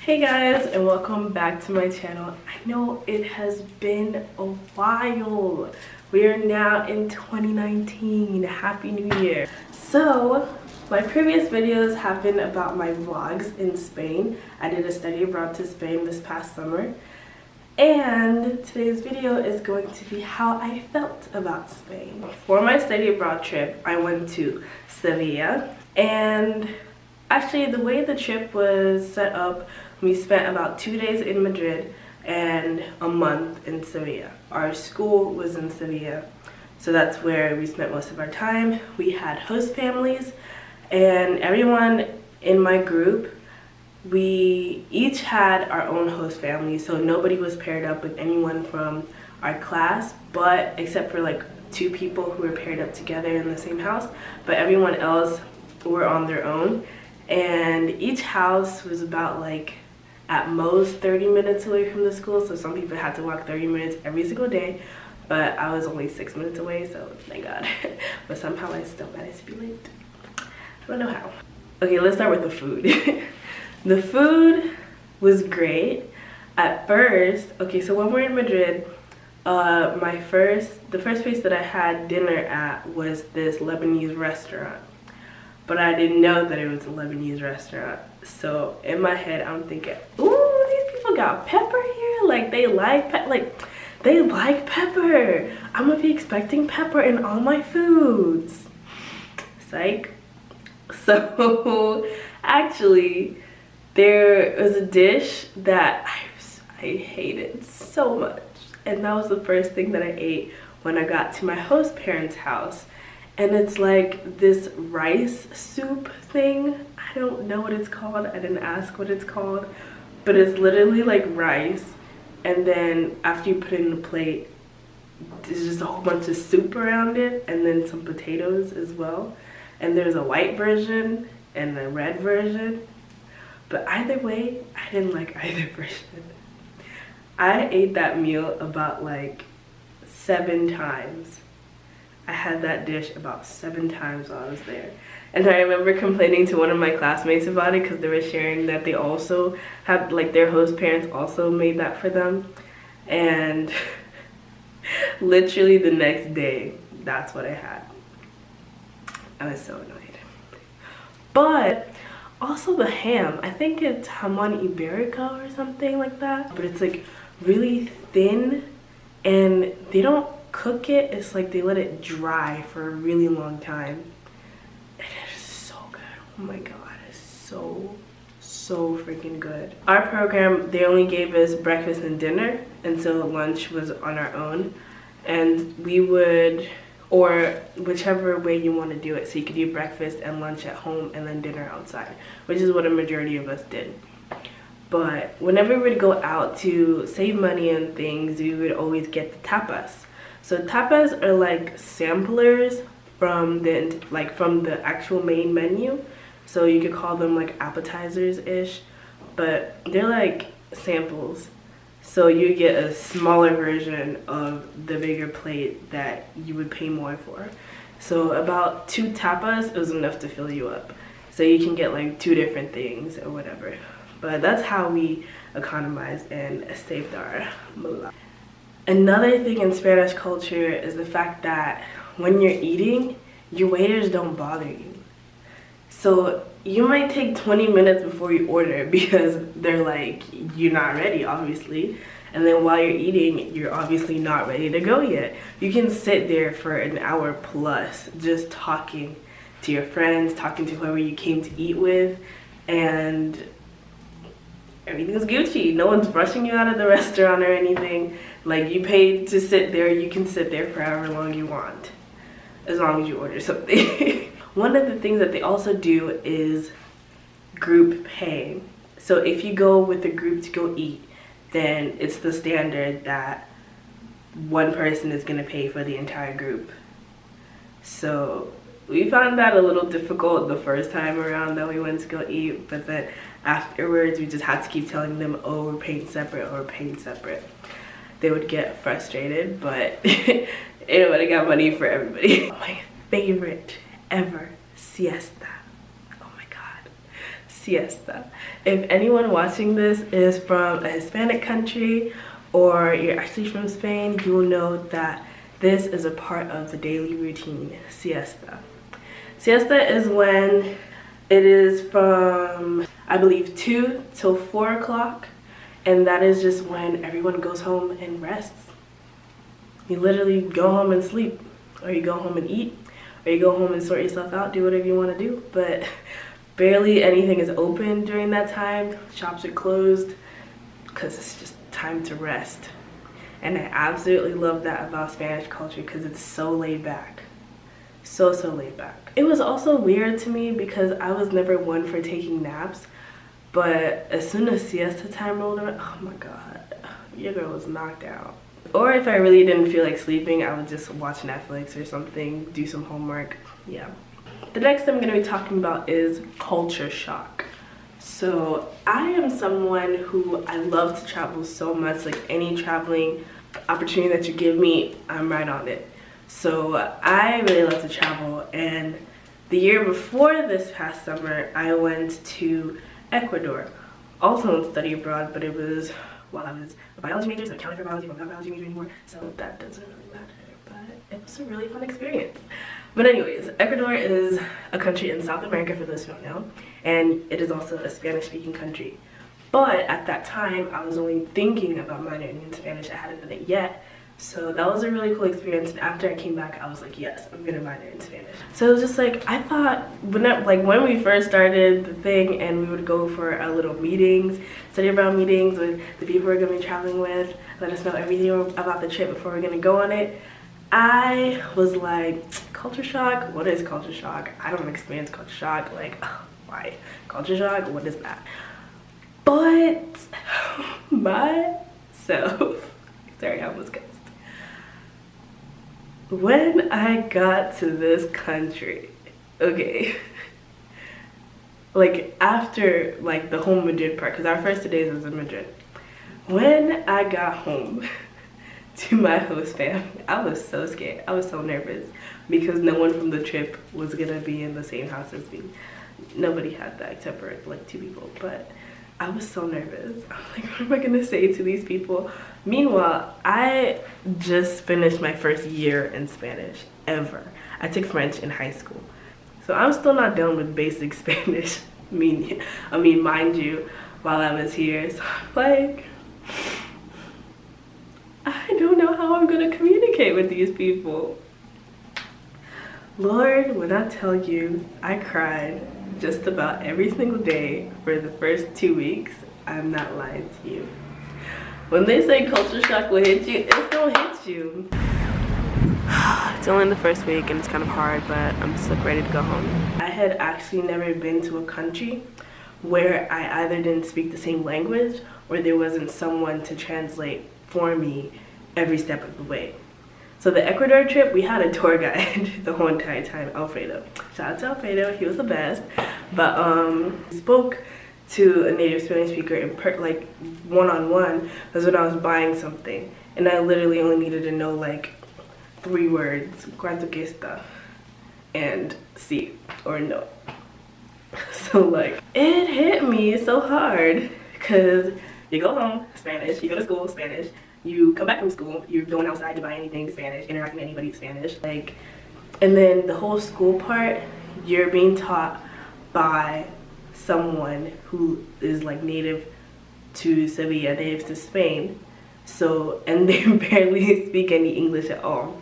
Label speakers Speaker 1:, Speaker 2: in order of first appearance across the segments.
Speaker 1: Hey guys, and welcome back to my channel. I know it has been a while. We are now in 2019. Happy New Year. So my previous videos have been about my vlogs in Spain. I did a study abroad to Spain this past summer, and today's video is going to be how I felt about Spain. For my study abroad trip, I went to Sevilla, and actually the way the trip was set up, we spent about 2 days in Madrid and a month in Sevilla. Our school was in Sevilla, so that's where we spent most of our time. We had host families, and everyone in my group, we each had our own host family, so nobody was paired up with anyone from our class, but except for like 2 people who were paired up together in the same house, but everyone else were on their own. And each house was about like at most 30 minutes away from the school, so some people had to walk 30 minutes every single day, but I was only 6 minutes away, so thank God. But somehow I still managed to be late. I don't know how. Okay, let's start with the food. The food was great at first. Okay, so when we're in Madrid, the first place that I had dinner at was this Lebanese restaurant, but I didn't know that it was a Lebanese restaurant. So in my head, I'm thinking, ooh, these people got pepper here. Like they like pepper. I'm gonna be expecting pepper in all my foods. Psych. So actually, there was a dish that I hated so much, and that was the first thing that I ate when I got to my host parents' house. And it's like this rice soup thing. I don't know what it's called. I didn't ask what it's called, but it's literally like rice, and then after you put it in a plate, there's just a whole bunch of soup around it, and then some potatoes as well. And there's a white version and a red version, but either way, I didn't like either version. I ate that meal about like 7 times. I had that dish about 7 times while I was there. And I remember complaining to one of my classmates about it because they were sharing that they also had, like, their host parents also made that for them. And literally the next day, that's what I had. I was so annoyed. But also the ham, I think it's jamon iberico or something like that. But it's like really thin, and they don't cook it. It's like they let it dry for a really long time, and it is so good. Oh my god, it's so freaking good. Our program, they only gave us breakfast and dinner, and so lunch was on our own, and we would, or whichever way you want to do it, so you could do breakfast and lunch at home and then dinner outside, which is what a majority of us did. But whenever we would go out to save money and things, we would always get the tapas. So tapas are like samplers from the actual main menu. So you could call them like appetizers-ish, but they're like samples. So you get a smaller version of the bigger plate that you would pay more for. So about 2 tapas is enough to fill you up. So you can get like 2 different things or whatever. But that's how we economized and saved our moolah. Another thing in Spanish culture is the fact that when you're eating, your waiters don't bother you. So you might take 20 minutes before you order because they're like, you're not ready, obviously. And then while you're eating, you're obviously not ready to go yet. You can sit there for an hour plus just talking to your friends, talking to whoever you came to eat with, and everything's Gucci. No one's rushing you out of the restaurant or anything. Like, you paid to sit there, you can sit there for however long you want, as long as you order something. One of the things that they also do is group pay. So if you go with a group to go eat, then it's the standard that one person is gonna pay for the entire group. So we found that a little difficult the first time around that we went to go eat, but then afterwards we just had to keep telling them, oh, we're paying separate, or we're paying separate. They would get frustrated, but everybody got money for everybody. My favorite ever siesta. Oh my god. siesta. If anyone watching this is from a Hispanic country or you're actually from Spain, you will know that this is a part of the daily routine, siesta. Siesta is when it is from, I believe, 2 till 4 o'clock, and that is just when everyone goes home and rests. You literally go home and sleep, or you go home and eat, or you go home and sort yourself out, do whatever you want to do, but barely anything is open during that time. Shops are closed because it's just time to rest. And I absolutely love that about Spanish culture because it's so laid back. So laid back. It was also weird to me because I was never one for taking naps, but as soon as siesta time rolled around, oh my god, your girl was knocked out. Or if I really didn't feel like sleeping, I would just watch Netflix or something, do some homework. Yeah. The next thing I'm going to be talking about is culture shock. So I am someone who I love to travel so much. Like any traveling opportunity that you give me, I'm right on it. So I really love to travel, and the year before this past summer I went to Ecuador, also on study abroad, but it was while I was a biology major, so I counted for biology, but I'm not a biology major anymore, so that doesn't really matter, but it was a really fun experience. But anyways, Ecuador is a country in South America for those who don't know, and it is also a Spanish-speaking country. But at that time, I was only thinking about minoring in Spanish. I hadn't done it yet. So that was a really cool experience, and after I came back I was like, yes, I'm gonna minor in Spanish. So it was just like, I thought when we first started the thing and we would go for our little meetings, study abroad meetings with the people we're gonna be traveling with, let us know everything about the trip before we're gonna go on it, I was like, culture shock? What is culture shock? I don't experience culture shock. Like, why? Culture shock? What is that? But myself, sorry, I almost cussed. When I got to this country, okay, like after like the whole Madrid part, because our first 2 days was in Madrid. When I got home to my host family, I was so scared. I was so nervous because no one from the trip was gonna be in the same house as me. Nobody had that except for like 2 people, but I was so nervous. I'm like, what am I gonna say to these people? Meanwhile, I just finished my first year in Spanish ever. I took French in high school. So I'm still not done with basic Spanish. I mean, mind you, while I was here, so I'm like, I don't know how I'm gonna communicate with these people. Lord, when I tell you, I cried just about every single day for the first 2 weeks, I'm not lying to you. When they say culture shock will hit you, it's gonna hit you. It's only the first week and it's kind of hard, but I'm so ready to go home. I had actually never been to a country where I either didn't speak the same language or there wasn't someone to translate for me every step of the way. So the Ecuador trip, we had a tour guide the whole entire time, Alfredo. Shout out to Alfredo, he was the best. But we spoke to a native Spanish speaker in like one-on-one. Was when I was buying something, and I literally only needed to know like 3 words, cuánto cuesta, and sí or no. So like, it hit me so hard because you go home, Spanish, you go to school, Spanish, you come back from school, you're going outside to buy anything, Spanish, interacting with anybody, Spanish, like, and then the whole school part, you're being taught by someone who is like native to Sevilla, native to Spain. So, and they barely speak any English at all.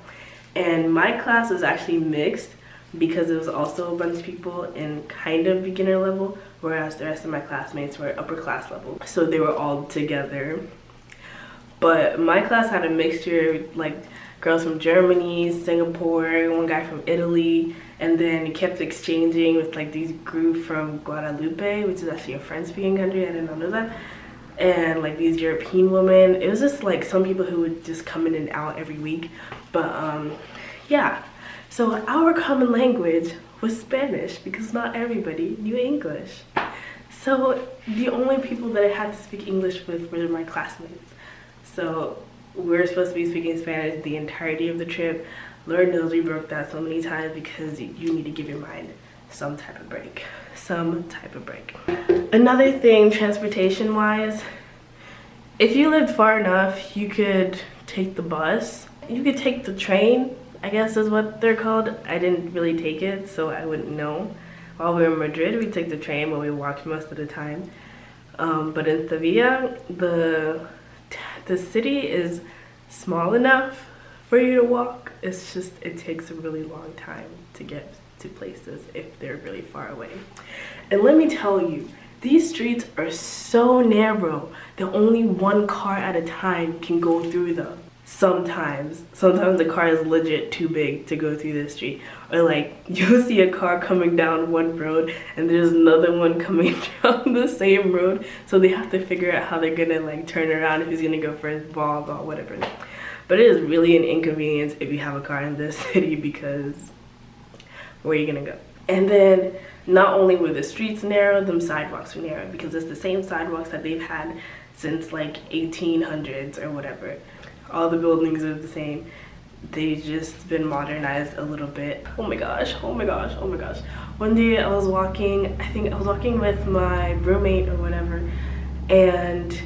Speaker 1: And my class was actually mixed because it was also a bunch of people in kind of beginner level, whereas the rest of my classmates were upper class level. So they were all together. But my class had a mixture, like girls from Germany, Singapore, one guy from Italy, and then kept exchanging with like these group from Guadalupe, which is actually a French-speaking country. I did not know that. And like these European women. It was just like some people who would just come in and out every week. But yeah. So our common language was Spanish because not everybody knew English. So the only people that I had to speak English with were my classmates. So we're supposed to be speaking Spanish the entirety of the trip. Lord knows we broke that so many times because you need to give your mind some type of break. Some type of break. Another thing, transportation wise, if you lived far enough, you could take the bus. You could take the train, I guess is what they're called. I didn't really take it, so I wouldn't know. While we were in Madrid, we took the train, but we walked most of the time. But in Sevilla, the city is small enough for you to walk. It's just, it takes a really long time to get to places if they're really far away. And let me tell you, these streets are so narrow that only one car at a time can go through them. Sometimes the car is legit too big to go through this street. Or like, you'll see a car coming down one road and there's another one coming down the same road. So they have to figure out how they're gonna like turn around, who's gonna go first, blah, blah, whatever. But it is really an inconvenience if you have a car in this city, because where are you gonna go? And then not only were the streets narrow, them sidewalks were narrow, because it's the same sidewalks that they've had since like 1800s or whatever. All the buildings are the same. They've just been modernized a little bit. Oh my gosh, oh my gosh, oh my gosh. One day I was walking, I think I was walking with my roommate or whatever, and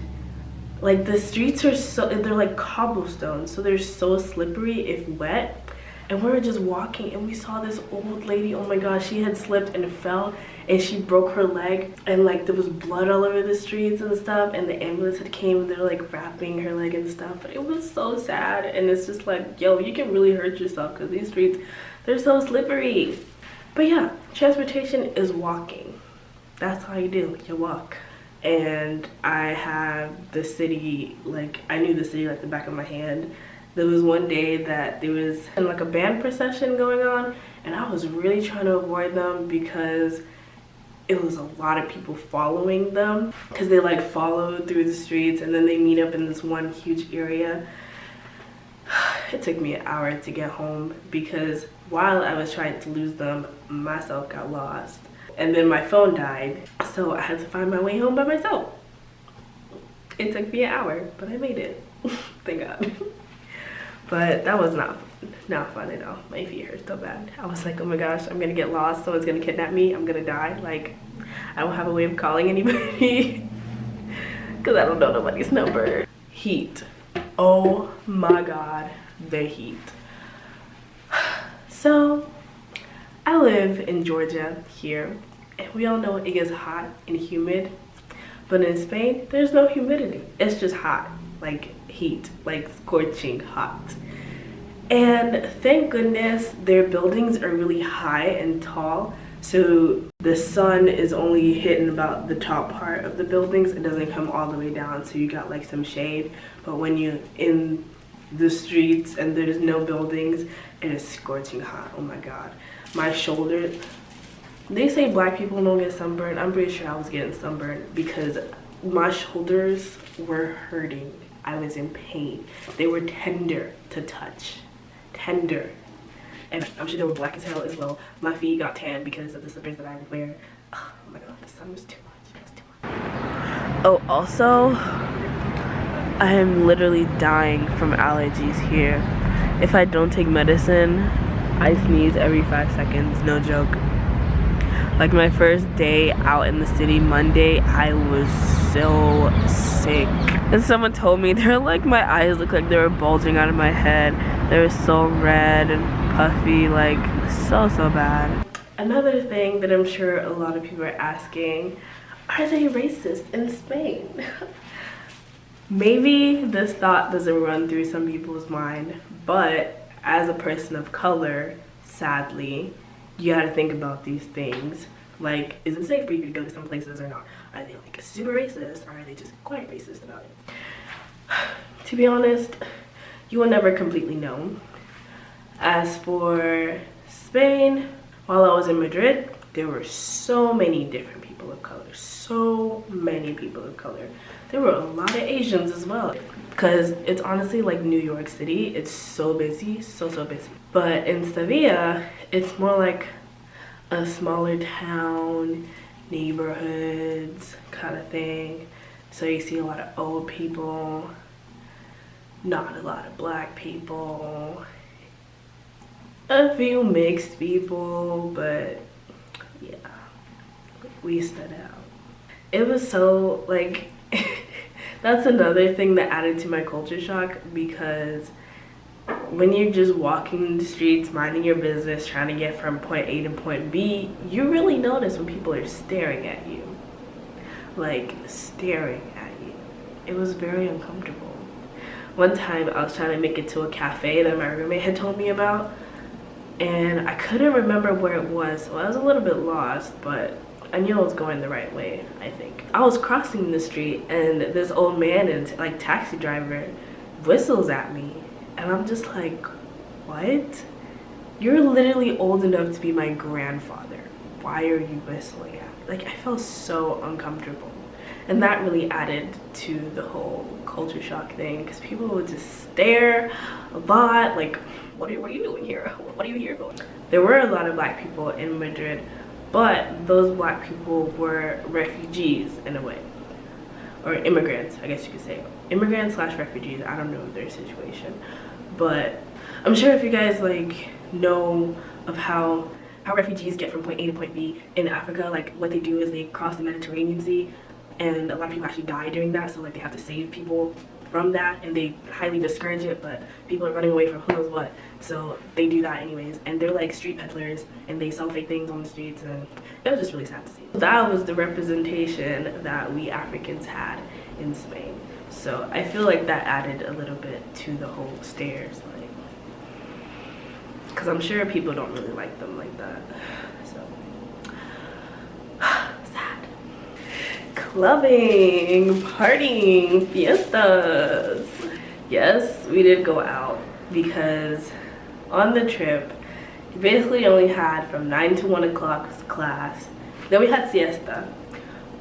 Speaker 1: like the streets are so, they're like cobblestones, so they're so slippery if wet. And we were just walking and we saw this old lady, oh my gosh, she had slipped and fell and she broke her leg, and like there was blood all over the streets and stuff, and the ambulance had came and they're like wrapping her leg and stuff. But it was so sad, and it's just like, yo, you can really hurt yourself because these streets, they're so slippery. But yeah, transportation is walking. That's how you do, you walk. And I have the city, like I knew the city like the back of my hand. There was one day that there was like a band procession going on, and I was really trying to avoid them because it was a lot of people following them, because they like follow through the streets and then they meet up in this one huge area. It took me an hour to get home because while I was trying to lose them, myself got lost. And then my phone died, so I had to find my way home by myself. It took me an hour, but I made it. Thank God. But that was not fun at all. My feet hurt so bad. I was like, oh my gosh, I'm gonna get lost. Someone's gonna kidnap me. I'm gonna die. Like, I don't have a way of calling anybody because I don't know nobody's number. Heat. Oh my God, the heat. So, I live in Georgia here, and we all know it gets hot and humid. But in Spain, there's no humidity. It's just hot, like heat, like scorching hot. And thank goodness their buildings are really high and tall, so the sun is only hitting about the top part of the buildings. It doesn't come all the way down, so you got like some shade. But when you're in the streets and there's no buildings, it is scorching hot. Oh my God, my shoulder. They say black people don't get sunburned. I'm pretty sure I was getting sunburned because my shoulders were hurting. I was in pain. They were tender to touch. Tender. And I'm sure they were black as hell as well. My feet got tan because of the slippers that I would wear. Oh my God, the sun was too much. It was too much. Oh, also, I am literally dying from allergies here. If I don't take medicine, I sneeze every 5 seconds, no joke. Like my first day out in the city, Monday, I was so sick. And someone told me, they're like, my eyes look like they were bulging out of my head. They were so red and puffy, like so bad. Another thing that I'm sure a lot of people are asking, are they racist in Spain? Maybe this thought doesn't run through some people's mind, but as a person of color, sadly, you gotta think about these things. Like, is it safe for you to go to some places or not? Are they like super racist, or are they just quite racist about it? To be honest, you will never completely know. As for Spain, while I was in Madrid, there were so many different people of color. So many people of color. There were a lot of Asians as well. Because it's honestly like New York City. It's so busy, so busy. But in Sevilla, it's more like a smaller town, neighborhoods kind of thing. So you see a lot of old people, not a lot of black people, a few mixed people, but yeah, we stood out. It was so like that's another thing that added to my culture shock, because when you're just walking in the streets, minding your business, trying to get from point A to point B, you really notice when people are staring at you. Like, staring at you. It was very uncomfortable. One time I was trying to make it to a cafe that my roommate had told me about, and I couldn't remember where it was, so I was a little bit lost, but I knew I was going the right way, I think. I was crossing the street, and this old man and like taxi driver whistles at me, and I'm just like, what? You're literally old enough to be my grandfather. Why are you whistling at me? Like, I felt so uncomfortable. And that really added to the whole culture shock thing, because people would just stare a lot, like, what are you doing here? What are you here for? There were a lot of black people in Madrid, but those black people were refugees in a way. Or immigrants, I guess you could say. Immigrants slash refugees, I don't know their situation. But I'm sure if you guys like know of how refugees get from point A to point B in Africa, like what they do is they cross the Mediterranean Sea, and a lot of people actually die doing that, so like they have to save people from that, and they highly discourage it, but people are running away from who knows what, so they do that anyways. And they're like street peddlers, and they sell fake things on the streets, and it was just really sad to see. That was the representation that we Africans had in Spain, so I feel like that added a little bit to the whole stares, like, because I'm sure people don't really like them like that. So sad. Clubbing, partying, fiestas. Yes, we did go out, because on the trip we basically only had from 9 to 1 o'clock class, then we had siesta,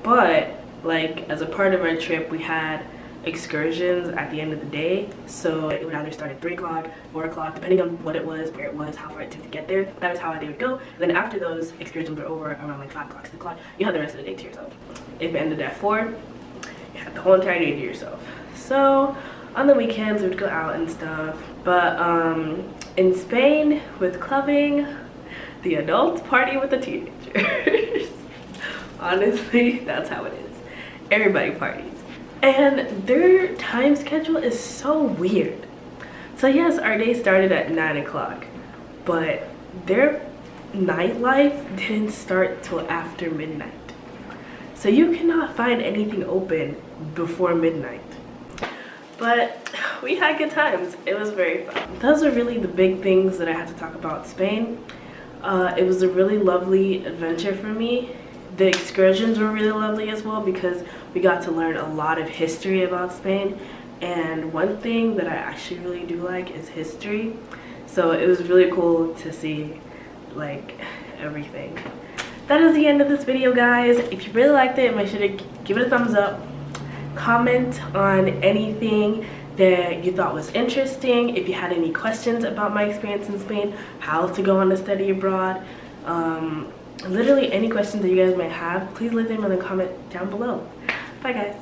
Speaker 1: but like as a part of our trip we had excursions at the end of the day, so it would either start at 3 o'clock, 4 o'clock, depending on what it was, where it was, how far it took to get there. That was how they would go. And then after those excursions were over, around like 5 o'clock, 6 o'clock, you had the rest of the day to yourself. If it ended at 4, you had the whole entire day to yourself. So on the weekends we would go out and stuff, but in Spain with clubbing, the adults party with the teenagers. Honestly, that's how it is. Everybody parties. And their time schedule is so weird. So yes, our day started at 9 o'clock, but their nightlife didn't start till after midnight. So you cannot find anything open before midnight. But we had good times. It was very fun. Those are really the big things that I had to talk about Spain. It was a really lovely adventure for me. The excursions were really lovely as well, because we got to learn a lot of history about Spain, and one thing that I actually really do like is history, so it was really cool to see like everything. That is the end of this video, guys. If you really liked it, make sure to give it a thumbs up, comment on anything that you thought was interesting, if you had any questions about my experience in Spain, how to go on a study abroad, literally any questions that you guys might have, please leave them in the comment down below. Bye guys.